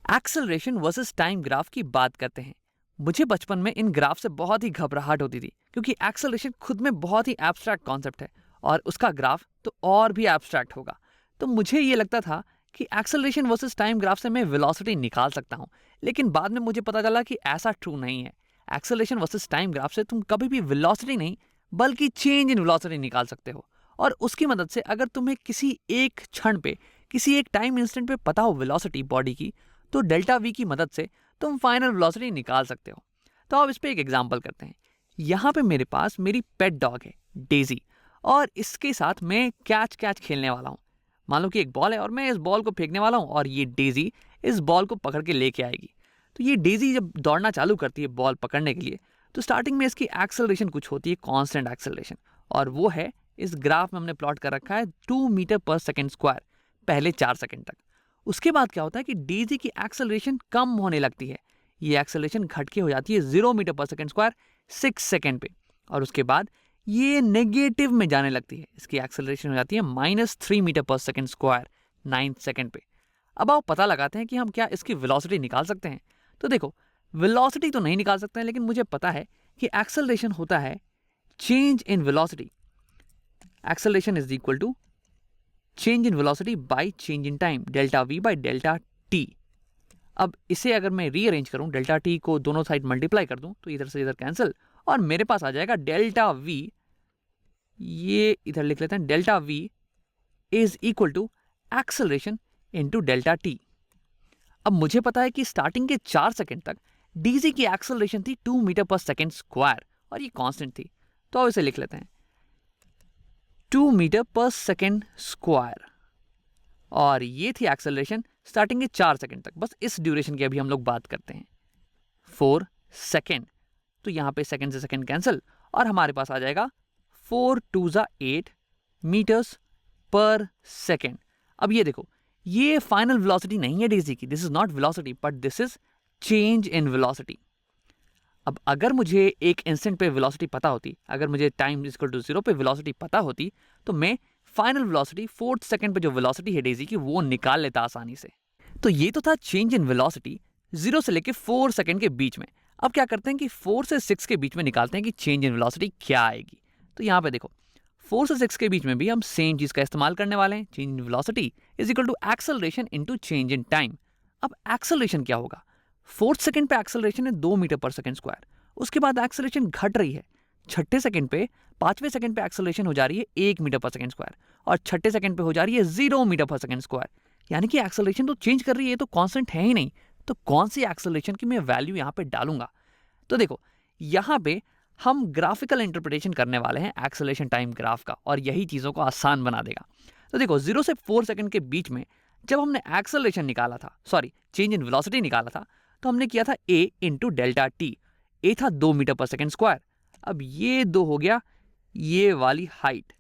Acceleration versus time graph की बात करते हैं। मुझे बचपन में इन ग्राफ से बहुत ही घबराहट होती थी क्योंकि एक्सेलरेशन खुद में बहुत ही एब्स्ट्रैक्ट कॉन्सेप्ट है और उसका ग्राफ तो और भी एब्स्ट्रैक्ट होगा। तो मुझे ये लगता था कि एक्सेलरेशन वर्सेस टाइम ग्राफ से मैं वेलोसिटी निकाल सकता हूँ, लेकिन बाद में मुझे पता चला कि ऐसा ट्रू नहीं है। एक्सेलरेशन वर्सेस टाइम ग्राफ से तुम कभी भी वेलोसिटी नहीं बल्कि चेंज इन वेलोसिटी निकाल सकते हो, और उसकी मदद से अगर तुम्हें किसी एक क्षण पे, किसी एक टाइम इंस्टेंट पे पता हो वेलोसिटी बॉडी की, तो डेल्टा वी की मदद से तुम फाइनल वेलोसिटी निकाल सकते हो। तो अब इस पे एक एग्जांपल करते हैं। यहाँ पे मेरे पास मेरी पेट डॉग है डेजी, और इसके साथ मैं कैच कैच खेलने वाला हूँ। मान लो कि एक बॉल है और मैं इस बॉल को फेंकने वाला हूँ और ये डेजी इस बॉल को पकड़ के लेके आएगी। तो ये डेजी जब दौड़ना चालू करती है बॉल पकड़ने के लिए, तो स्टार्टिंग में इसकी एक्सेलरेशन कुछ होती है, कांस्टेंट एक्सेलरेशन, और वो है इस ग्राफ में हमने प्लॉट कर रखा है 2 मीटर पर सेकेंड स्क्वायर पहले 4 सेकेंड तक। उसके बाद क्या होता है कि डेजी की एक्सेलरेशन कम होने लगती है। ये एक्सेलरेशन घट के हो जाती है 0 metre per second square 6 second पे, और उसके बाद ये नेगेटिव में जाने लगती है। इसकी एक्सेलरेशन हो जाती है -3 metre per second square 9 second पे। अब आओ पता लगाते हैं कि हम क्या इसकी वेलोसिटी निकाल सकते हैं। तो देखो, वेलोसिटी तो नहीं निकाल सकते हैं, लेकिन मुझे पता है कि एक्सेलरेशन होता है change in velocity. Acceleration is equal to change in velocity by change in time, delta V by delta T. अब इसे अगर मैं रीअरेंज करूं, डेल्टा टी को दोनों साइड मल्टीप्लाई कर दूं, तो इधर से इधर कैंसिल, और मेरे पास आ जाएगा डेल्टा वी, ये इधर लिख लेते हैं, delta V is equal to acceleration into delta T. अब मुझे पता है कि स्टार्टिंग के 4 सेकंड तक डीजी की एक्सेलरेशन थी 2 मीटर पर सेकंड स्क्वायर, और ये कांस्टेंट थी। तो अब इसे लिख लेते हैं 2 मीटर पर सेकंड स्क्वायर, और ये थी एक्सेलरेशन स्टार्टिंग के 4 सेकंड तक। बस इस ड्यूरेशन की अभी हम लोग बात करते हैं, 4 सेकंड। तो यहाँ पे सेकंड से सेकंड कैंसिल, और हमारे पास आ जाएगा 4 2 ज़ा 8 मीटर्स पर सेकंड। अब ये देखो, ये फाइनल वेलोसिटी नहीं है डीजी की, this is not velocity but this is change in velocity. अब अगर मुझे एक इंस्टेंट पे वेलोसिटी पता होती, अगर मुझे टाइम इक्वल टू 0 पे वेलोसिटी पता होती, तो मैं फाइनल वेलोसिटी 4th सेकंड पे जो वेलोसिटी है डेजी की, वो निकाल लेता आसानी से। तो ये तो था चेंज इन वेलोसिटी 0 से लेके 4 सेकंड के बीच में। अब क्या करते हैं कि 4 से 6 के बीच में निकालते हैं कि चेंज इन वेलोसिटी क्या आएगी। तो यहाँ पे देखो, 4 से 6 के बीच में भी हम सेम चीज का इस्तेमाल करने वाले हैं। Change in velocity is equal to acceleration into change in time. अब एक्सेलरेशन क्या होगा, 4th सेकंड पे एक्सेलरेशन है 2 मीटर पर सेकंड स्क्वायर, उसके बाद एक्सेलरेशन घट रही है। 6ठे सेकंड पे, 5वें सेकंड पे एक्सेलरेशन हो जा रही है 1 मीटर पर सेकंड स्क्वायर, और 6ठे सेकंड पे हो जा रही है 0 मीटर पर सेकंड स्क्वायर। यानी कि एक्सेलरेशन तो चेंज कर रही है, तो कांस्टेंट है ही नहीं। तो कौन सी एक्सेलरेशन की मैं वैल्यू यहाँ पे डालूंगा? तो देखो, यहाँ पे हम ग्राफिकल इंटरप्रिटेशन करने वाले हैं एक्सेलरेशन टाइम ग्राफ का, और यही चीज़ों को आसान बना देगा। तो देखो, 0 से 4 सेकंड के बीच में जब हमने एक्सेलरेशन निकाला था, सॉरी चेंज इन वेलोसिटी निकाला था, तो हमने किया था ए इंटू डेल्टा टी। ए था 2 मीटर पर सेकंड स्क्वायर। अब ये 2 हो गया ये वाली हाइट,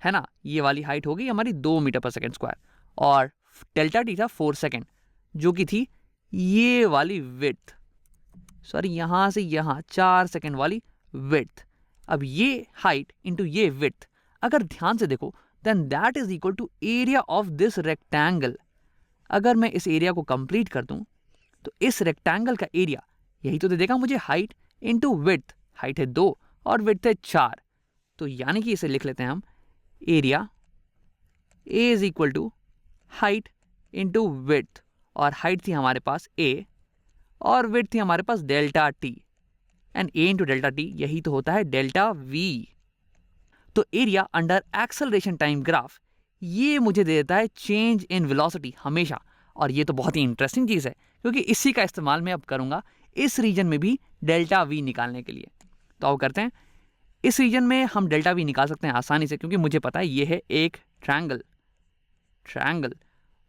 है ना, ये वाली हाइट हो गई हमारी 2 मीटर पर सेकंड स्क्वायर, और डेल्टा टी था 4 सेकंड, जो कि थी ये वाली विड्थ, सॉरी यहाँ से यहाँ 4 सेकंड वाली विड्थ। अब ये हाइट इंटू ये विड्थ, अगर ध्यान से देखो, then that is equal to area of this rectangle. अगर मैं इस एरिया को कंप्लीट कर दूं, तो इस रेक्टेंगल का एरिया यही तो दे देगा मुझे, हाइट इंटू विड्थ। हाइट है 2 और विड्थ है 4, तो यानी कि इसे लिख लेते हैं हम, area A is equal to height into width, और हाइट थी हमारे पास ए और विड्थ थी हमारे पास delta T, and A into delta T यही तो होता है डेल्टा वी। तो area under acceleration time graph ये मुझे दे देता है चेंज इन वेलोसिटी हमेशा, और ये तो बहुत ही इंटरेस्टिंग चीज़ है क्योंकि इसी का इस्तेमाल मैं अब करूंगा इस रीजन में भी डेल्टा वी निकालने के लिए। तो अब करते हैं, इस रीजन में हम डेल्टा वी निकाल सकते हैं आसानी से, क्योंकि मुझे पता है ये है एक ट्रायंगल,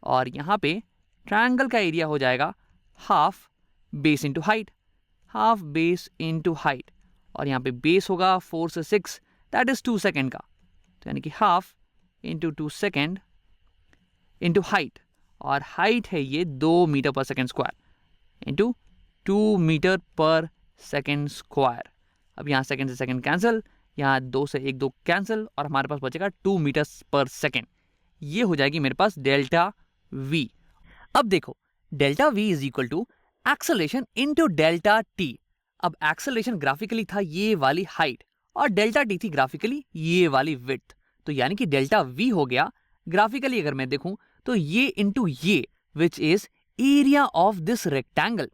और यहाँ पे ट्रायंगल का एरिया हो जाएगा half base into height, half base into height, और यहाँ पे बेस होगा 4 से 6, दैट इज 2 सेकेंड का, तो यानी कि half into 2 second into height, और हाइट है ये 2 metre per second square into 2 metre per second square. अब यहाँ सेकेंड से सेकेंड कैंसिल, यहाँ 2 से 1 2 कैंसिल, और हमारे पास बचेगा 2 मीटर पर सेकेंड। ये हो जाएगी मेरे पास डेल्टा वी। अब देखो, delta V is equal to acceleration into delta T. अब एक्सेलरेशन ग्राफिकली था ये वाली हाइट और डेल्टा टी थी ग्राफिकली ये वाली विड्थ। तो यानी कि डेल्टा वी हो गया ग्राफिकली अगर मैं देखूं तो ये इनटू ये which is area of this rectangle.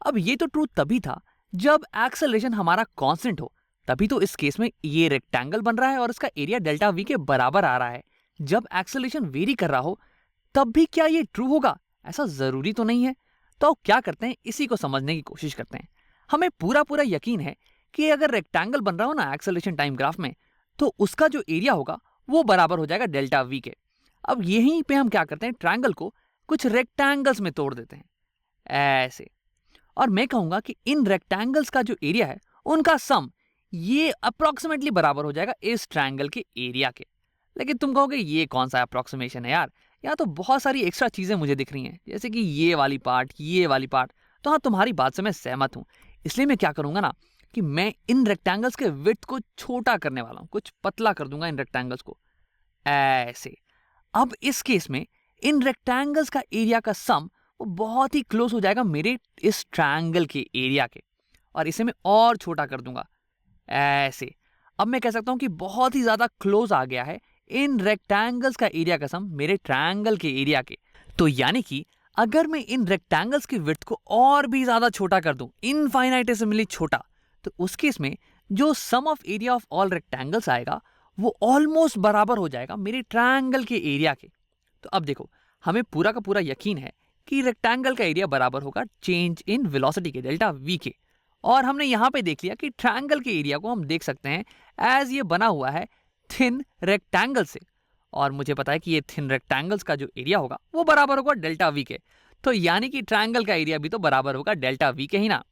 अब ये तो ट्रू तभी था जब एक्सेलरेशन हमारा कांस्टेंट हो, तभी तो इस केस में ये रेक्टेंगल बन रहा है और इसका एरिया डेल्टा वी के बराबर आ रहा है। जब एक्सेलरेशन वेरी कर रहा हो तब भी क्या ये ट्रू होगा? ऐसा जरूरी तो नहीं है। तो क्या करते हैं, इसी को समझने की कोशिश करते हैं। हमें पूरा पूरा यकीन है कि अगर रेक्टेंगल बन रहा हो ना एक्सेलरेशन टाइम ग्राफ में, तो उसका जो एरिया होगा वो बराबर हो जाएगा डेल्टा वी के। अब यहीं पे हम क्या करते हैं, ट्रायंगल को कुछ रेक्टेंगल्स में तोड़ देते हैं ऐसे, और मैं कहूंगा कि इन रेक्टेंगल्स का जो एरिया है उनका सम ये अप्रोक्सीमेटली बराबर हो जाएगा इस ट्रायंगल के एरिया के। लेकिन तुम कहोगे ये कौन सा अप्रोक्सीमेशन है यार, यहाँ तो बहुत सारी एक्स्ट्रा चीजें मुझे दिख रही हैं, जैसे कि ये वाली पार्ट, ये वाली पार्ट। तो हाँ, तुम्हारी बात से मैं सहमत हूँ। इसलिए मैं क्या करूंगा ना कि मैं इन रेक्टेंगल्स के विड्थ को छोटा करने वाला हूँ, कुछ पतला कर दूंगा इन रेक्टेंगल्स को ऐसे। अब इस केस में इन रेक्टेंगल्स का एरिया का सम वो बहुत ही क्लोज हो जाएगा मेरे इस ट्रायंगल के एरिया के, और इसे मैं और छोटा कर दूंगा ऐसे। अब मैं कह सकता हूं कि बहुत ही ज्यादा क्लोज आ गया है इन रेक्टेंगल्स का एरिया का सम मेरे ट्रायंगल के एरिया के। तो यानी कि अगर मैं इन रेक्टेंगल्स की विड्थ को और भी ज्यादा छोटा कर दूं, इनफाइनाइटेसिमली छोटा, तो उस केस में जो sum of area of all rectangles आएगा वो ऑलमोस्ट बराबर हो जाएगा मेरे ट्रायंगल के एरिया के। तो अब देखो, हमें पूरा का पूरा यकीन है कि रेक्टेंगल का एरिया बराबर होगा चेंज इन वेलोसिटी के, डेल्टा वी के। और हमने यहां पे देख लिया कि ट्रायंगल के एरिया को हम देख सकते हैं एज ये बना हुआ है थिन रेक्टेंगल से, और मुझे पता है कि ये थिन रेक्टेंगल्स का जो एरिया होगा वो बराबर होगा डेल्टा वी के। तो यानी कि ट्रायंगल का एरिया भी तो बराबर होगा डेल्टा वी के ही ना।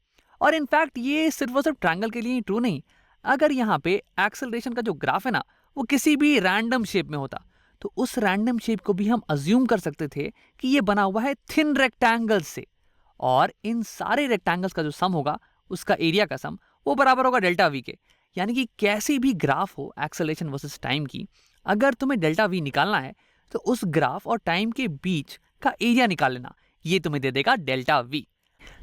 और इनफैक्ट ये सिर्फ और सिर्फ ट्रायंगल के लिए ही ट्रू नहीं, अगर यहाँ पे एक्सेलरेशन का जो ग्राफ है ना वो किसी भी रैंडम शेप में होता, तो उस रैंडम शेप को भी हम अज्यूम कर सकते थे कि ये बना हुआ है थिन रेक्टेंगल्स से, और इन सारे रेक्टेंगल्स का जो सम होगा उसका एरिया का सम वो बराबर होगा डेल्टा वी के। यानी कि कैसी भी ग्राफ हो एक्सेलरेशन वर्सेस टाइम की, अगर तुम्हें डेल्टा वी निकालना है तो उस ग्राफ और टाइम के बीच का एरिया निकाल लेना, ये तुम्हें दे देगा डेल्टा वी।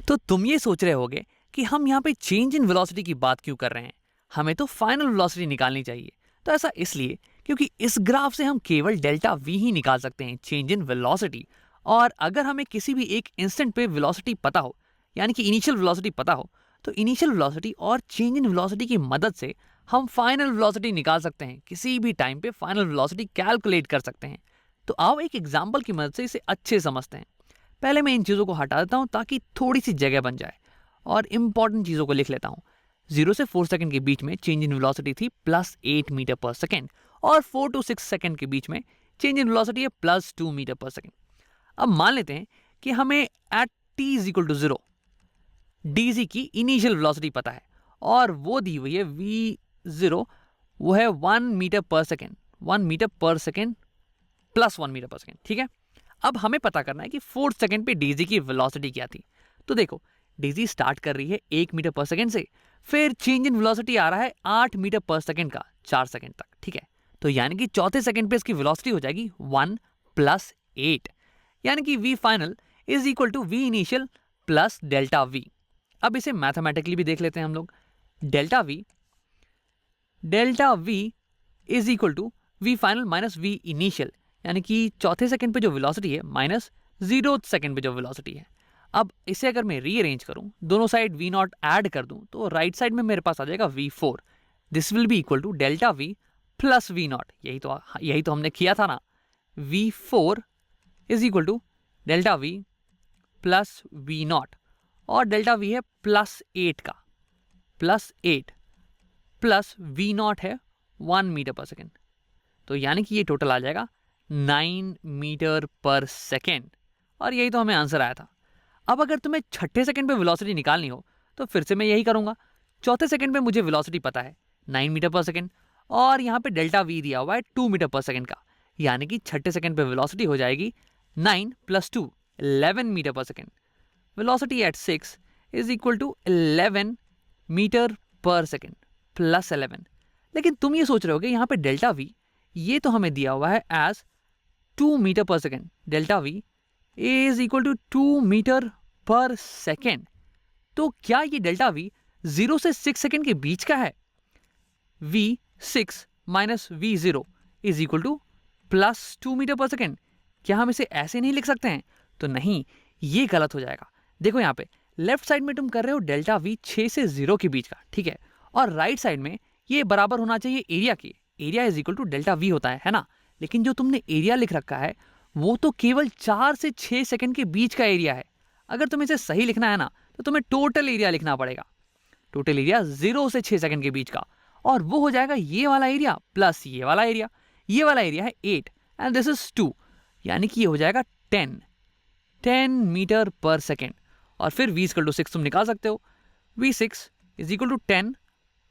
तो तुम ये सोच रहे होगे कि हम यहाँ पे चेंज इन वेलोसिटी की बात क्यों कर रहे हैं, हमें तो फाइनल वेलोसिटी निकालनी चाहिए। तो ऐसा इसलिए क्योंकि इस ग्राफ से हम केवल डेल्टा वी ही निकाल सकते हैं, चेंज इन वेलोसिटी। और अगर हमें किसी भी एक इंस्टेंट पे वेलोसिटी पता हो, यानी कि इनिशियल वेलोसिटी पता हो, तो इनिशियल वेलोसिटी और चेंज इन वेलोसिटी की मदद से हम फाइनल वेलोसिटी निकाल सकते हैं। किसी भी टाइम पे फाइनल वेलोसिटी कैलकुलेट कर सकते हैं। तो आओ एक एग्जांपल की मदद से इसे अच्छे समझते हैं। पहले मैं इन चीज़ों को हटा देता हूँ ताकि थोड़ी सी जगह बन जाए, और इंपॉर्टेंट चीज़ों को लिख लेता हूँ। 0 से 4 सेकंड के बीच में चेंज इन वेलोसिटी थी +8 मीटर पर सेकंड, और 4 to 6 सेकंड के बीच में चेंज इन वेलोसिटी है +2 मीटर पर सेकंड। अब मान लेते हैं कि हमें at t is equal to 0 dz की इनिशियल वेलोसिटी पता है, और वो दी हुई है v0, वो है 1 metre per second, 1 metre per second plus 1 metre per second. ठीक है, अब हमें पता करना है कि 4 सेकंड पे dz की वेलोसिटी क्या थी। तो देखो, dz स्टार्ट कर रही है 1 मीटर पर सेकंड से, फिर चेंज इन वेलोसिटी आ रहा है 8 मीटर पर सेकंड का 4 सेकंड तक। ठीक है, तो यानी कि चौथे सेकंड पे इसकी वेलोसिटी हो जाएगी 1 + 8, यानी कि v final is equal to v initial plus delta v। अब इसे मैथमेटिकली भी देख लेते हैं हम लोग। Delta v is equal to v final minus v initial, यानी कि चौथे सेकंड पे जो वेलोसिटी है माइनस 0 सेकंड पे जो वेलोसिटी है। अब इसे अगर मैं रीअरेंज करूं, दोनों साइड v0 ऐड कर दूं, तो राइट साइड में मेरे पास आ जाएगा v4। This will be equal to delta v plus v0। यही तो हमने किया था ना। v4 is equal to delta v plus v0, और डेल्टा v है +8 का, +8 प्लस v0 है 1 मीटर पर सेकेंड। तो यानी कि ये टोटल आ जाएगा 9 मीटर पर सेकेंड, और यही तो हमें आंसर आया था। अब अगर तुम्हें छठे सेकंड पे वेलोसिटी निकालनी हो तो फिर से मैं यही करूंगा। चौथे सेकंड पे मुझे वेलोसिटी पता है 9 मीटर पर सेकंड, और यहाँ पे डेल्टा वी दिया हुआ है 2 मीटर पर सेकंड का, यानी कि छठे सेकंड पे वेलोसिटी हो जाएगी 9 + 2 11 metre per second. Velocity at 6 is equal to 11 metre per second plus 11। लेकिन तुम ये सोच रहे होगे यहाँ पे डेल्टा वी ये तो हमें दिया हुआ है as 2 metre per second, delta V is equal to 2 metre per second. तो क्या ये डेल्टा वी 0 से 6 सेकेंड के बीच का है? v6 minus v0 is equal to plus 2 metre per second. क्या हम इसे ऐसे नहीं लिख सकते हैं? तो नहीं, ये गलत हो जाएगा। देखो यहाँ पे लेफ्ट साइड में तुम कर रहे हो डेल्टा वी 6 से 0 के बीच का, ठीक है, और राइट साइड में ये बराबर होना चाहिए एरिया के। Area is equal to delta V होता है ना? लेकिन जो तुमने एरिया लिख रखा है वो तो केवल 4 से 6 सेकंड के बीच का एरिया है। अगर तुम्हें इसे सही लिखना है ना तो तुम्हें टोटल एरिया लिखना पड़ेगा। टोटल एरिया 0 से 6 सेकंड के बीच का, और वो हो जाएगा ये वाला एरिया प्लस ये वाला एरिया। ये वाला एरिया है 8 एंड दिस इज 2, यानी कि ये हो जाएगा 10 मीटर पर सेकेंड। और फिर v इक्वल टू 6 तुम निकाल सकते हो। v6 is equal to 10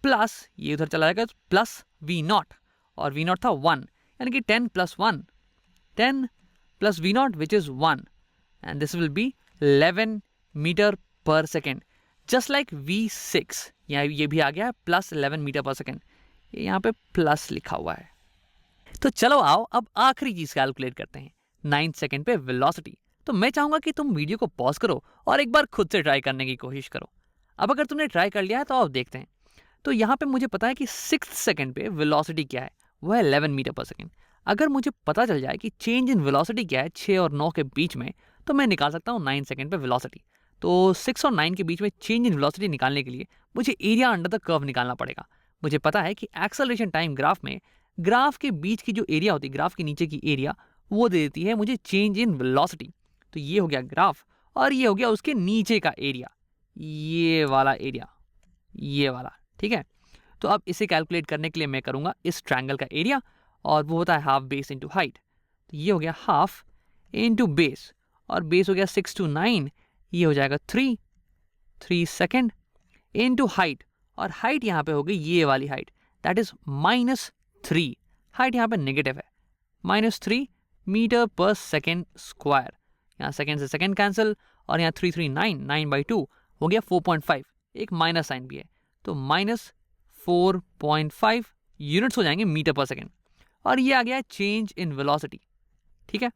plus ये उधर चला जाएगा प्लस v0, और v0 था 1, यानी कि 10 plus 1, 10 plus v0 which is 1, and this will be 11 metre per second. Just like v6, यहाँ ये भी आ गया है प्लस 11 मीटर पर सेकेंड, ये यहाँ पे प्लस लिखा हुआ है। तो चलो आओ अब आखिरी चीज कैलकुलेट करते हैं, 9 सेकेंड पे वेलोसिटी। तो मैं चाहूंगा कि तुम वीडियो को पॉज करो और एक बार खुद से ट्राई करने की कोशिश करो। अब अगर तुमने ट्राई कर लिया है तो अब देखते हैं। तो यहाँ पे मुझे पता है कि 6 सेकेंड पे वेलोसिटी क्या है, वो है 11 मीटर पर सेकेंड। अगर मुझे पता चल जाए कि चेंज इन वेलोसिटी क्या है 6 और 9 के बीच में, तो मैं निकाल सकता हूँ 9 सेकेंड पे वेलोसिटी। तो 6 और 9 के बीच में चेंज इन वेलोसिटी निकालने के लिए मुझे एरिया अंडर द कर्व निकालना पड़ेगा। मुझे पता है कि एक्सेलरेशन टाइम ग्राफ में ग्राफ के बीच की जो एरिया होती है, ग्राफ के नीचे की एरिया, वो दे देती है मुझे चेंज इन वेलोसिटी। तो ये हो गया ग्राफ, और ये हो गया उसके नीचे का एरिया, ये वाला एरिया, ये वाला, ठीक है। तो अब इसे कैलकुलेट करने के लिए मैं करूंगा इस ट्रायंगल का एरिया, और वो होता है हाफ बेस इंटू हाइट। तो ये हो गया हाफ इंटू बेस, और बेस हो गया 6 to 9, ये हो जाएगा 3 सेकेंड इंटू हाइट, और हाइट यहाँ पे हो गई ये वाली हाइट, दैट इज -3। हाइट यहाँ पे नेगेटिव है, -3 मीटर पर सेकेंड स्क्वायर। यहाँ सेकेंड से सेकेंड कैंसिल, और यहाँ 339, 9/2 हो गया 4.5, एक माइनस साइन भी है, तो -4.5 यूनिट्स हो जाएंगे मीटर पर सेकेंड। और ये आ गया है चेंज इन वेलोसिटी, ठीक है।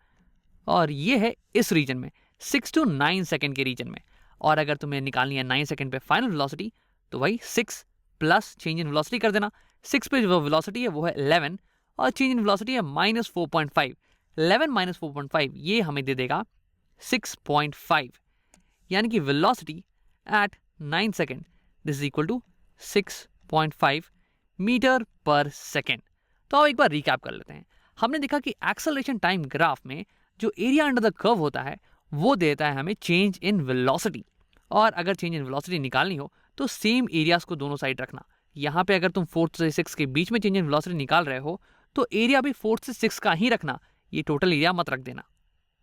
और ये है इस रीजन में 6 to 9 सेकेंड के रीजन में। और अगर तुम्हें निकालनी है 9 सेकेंड पे फाइनल वेलोसिटी, तो वही 6 प्लस चेंज इन वेलोसिटी कर देना। 6 पे जो वेलोसिटी है वो है 11, और चेंज इन वेलोसिटी है -4.5। 11 माइनस 4.5 ये हमें दे देगा 6.5, यानी कि velocity at 9 second this is equal to 6.5 metre per second. तो अब एक बार रिकैप कर लेते हैं। हमने देखा कि एक्सेलरेशन टाइम ग्राफ में जो एरिया अंडर द कर्व होता है वो देता है हमें चेंज इन वेलोसिटी, और अगर चेंज इन वेलोसिटी निकालनी हो तो सेम एरियाज को दोनों साइड रखना। यहाँ पे अगर तुम 4 से 6 के बीच में चेंज इन वेलोसिटी निकाल रहे हो तो एरिया भी 4 से 6 का ही रखना, ये टोटल एरिया मत रख देना।